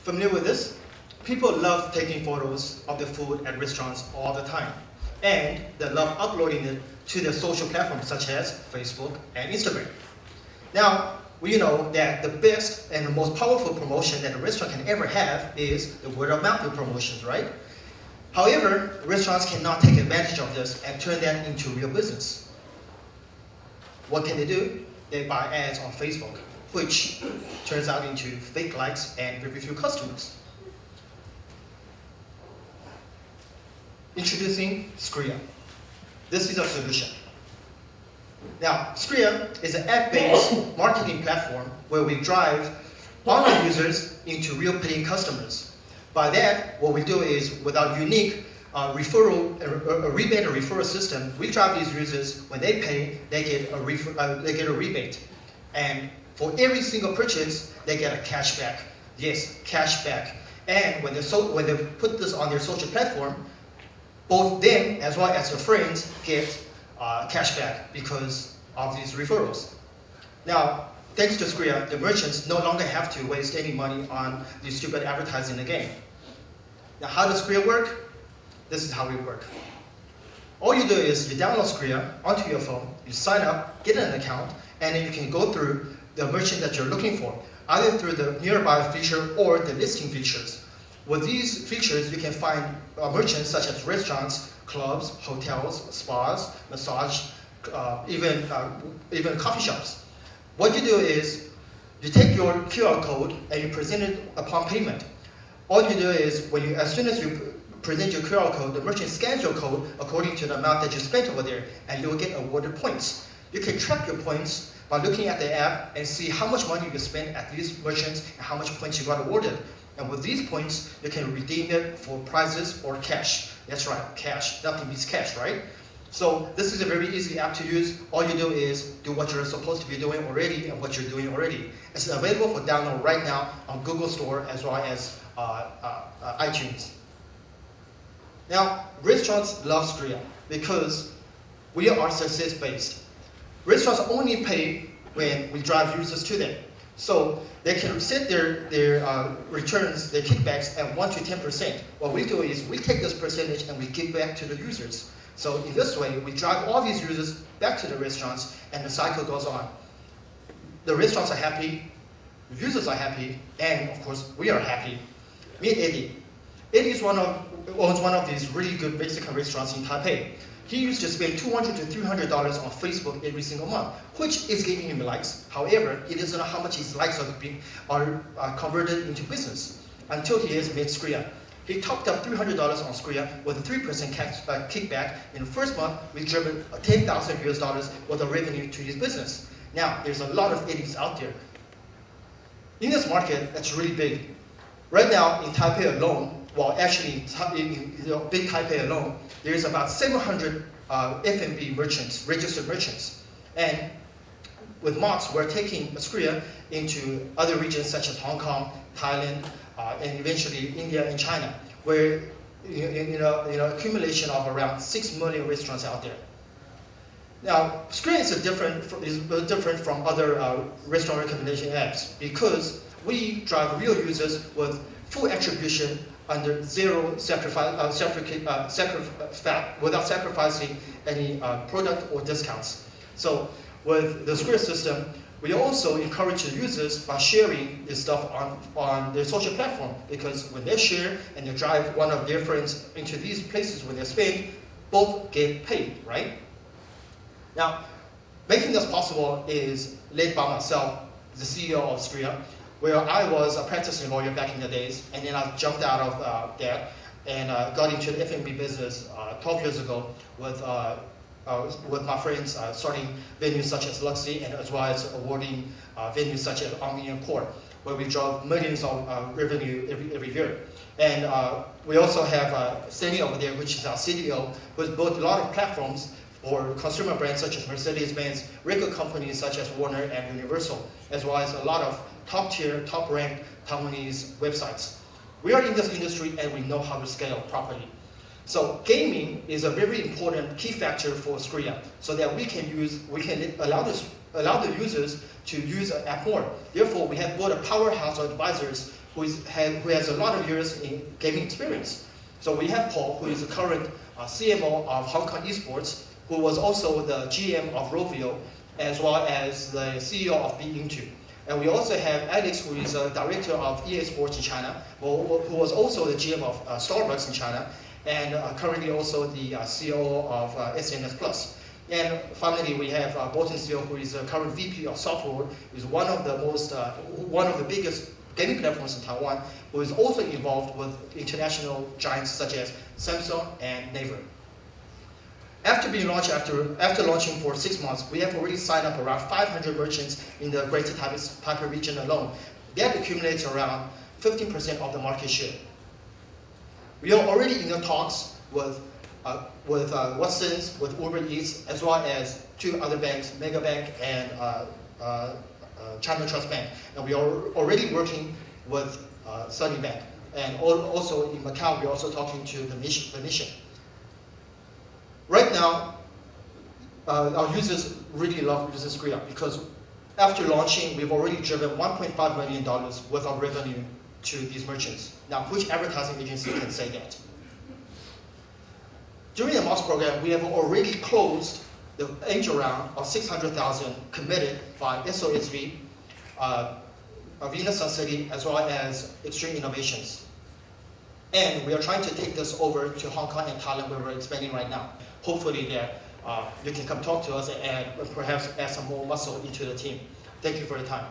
Familiar with this? People love taking photos of the food at restaurants all the time. And they love uploading it to their social platforms such as Facebook and Instagram. Now, we know that the best and the most powerful promotion that a restaurant can ever have is the word of mouth promotions, right? However, restaurants cannot take advantage of this and turn that into real business. What can they do? They buy ads on Facebook, which turns out into fake likes and very few customers. Introducing Screea. This is a solution. Now, Screea is an app-based marketing platform where we drive online users into real paying customers. By that, what we do is, with our unique rebate and referral system, we drive these users. When they pay, they get a rebate, and for every single purchase, they get a cashback. Yes, cashback. And when they put this on their social platform, both them as well as their friends get cashback because of these referrals. Now, thanks to Screea, the merchants no longer have to waste any money on these stupid advertising again. Now, how does Screea work? This is how we work. All you do is you download Screea onto your phone, you sign up, get an account, and then you can go through the merchant that you're looking for, either through the nearby feature or the listing features. With these features, you can find merchants such as restaurants, clubs, hotels, spas, massage, even coffee shops. What you do is you take your QR code and you present it upon payment. All you do is, as soon as you present your QR code, the merchant scans your code according to the amount that you spent over there, and you will get awarded points. You can track your points by looking at the app and see how much money you spent at these merchants and how much points you got awarded. And with these points, you can redeem it for prizes or cash. That's right, cash. Nothing beats cash, right? So this is a very easy app to use. All you do is do what you're supposed to be doing already and what you're doing already. It's available for download right now on Google Store as well as iTunes. Now, restaurants love Screea because we are success-based. Restaurants only pay when we drive users to them. So they can set their returns, their kickbacks at 1 to 10%. What we do is we take this percentage and we give back to the users. So in this way, we drive all these users back to the restaurants and the cycle goes on. The restaurants are happy, the users are happy, and of course, we are happy. Meet Eddie. Eddie owns one of these really good Mexican restaurants in Taipei. He used to spend $200 to $300 on Facebook every single month, which is giving him likes. However, he doesn't know how much his likes are converted into business until he has met Screea. He topped up $300 on Screea with a 3% kickback. In the first month, we driven $10,000 worth of revenue to his business. Now, there's a lot of Eddies out there. In this market, it's really big. Right now, in Taipei alone, well, actually, in big Taipei alone, there's about 700 F&B merchants, registered merchants. And with MOX, we're taking Screea into other regions such as Hong Kong, Thailand, and eventually India and China, where accumulation of around 6 million restaurants out there. Now, Screea is different from other restaurant recommendation apps because we drive real users with full attribution under zero sacrifice, without sacrificing any product or discounts. So with the Screea system, we also encourage the users by sharing this stuff on their social platform, because when they share and they drive one of their friends into these places where they spend, both get paid, right? Now, making this possible is led by myself, the CEO of Screea, where I was a practicing lawyer back in the days, and then I jumped out of that and got into the F&B business 12 years ago with my friends, starting venues such as Luxy and as well as awarding venues such as Omni and Core, where we drove millions of revenue every year. And we also have Sceea over there, which is our CDO, who has built a lot of platforms for consumer brands such as Mercedes-Benz, record companies such as Warner and Universal, as well as a lot of top-tier, top-ranked Taiwanese websites. We are in this industry and we know how to scale properly. So gaming is a very important key factor for Screea, so that we can allow allow the users to use an app more. Therefore, we have built a powerhouse of advisors who has a lot of years in gaming experience. So we have Paul, who is the current CMO of Hong Kong Esports, who was also the GM of Rovio, as well as the CEO of Be-Into. And we also have Alex, who is a director of EA Sports in China, who was also the GM of Starbucks in China, and currently also the CEO of SNS Plus. And finally, we have Bolton Sceea, who is the current VP of software, who is one of the biggest gaming platforms in Taiwan, who is also involved with international giants such as Samsung and Naver. After being launched, after launching for 6 months, we have already signed up around 500 merchants in the Greater Taipei region alone. That accumulates around 15% of the market share. We are already in the talks with Watsons, with Uber Eats, as well as 2 other banks, Mega Bank and China Trust Bank. And we are already working with Sunny Bank. And also in Macau, we're also talking to the Mission. Right now, our users really love using Screea because after launching, we've already driven $1.5 million worth of revenue to these merchants. Now, which advertising agency can say that? During the MOX program, we have already closed the angel round of 600,000 committed by SOSV, Avina Sun City, as well as Extreme Innovations. And we are trying to take this over to Hong Kong and Thailand, where we're expanding right now. Hopefully there, you can come talk to us and perhaps add some more muscle into the team. Thank you for your time.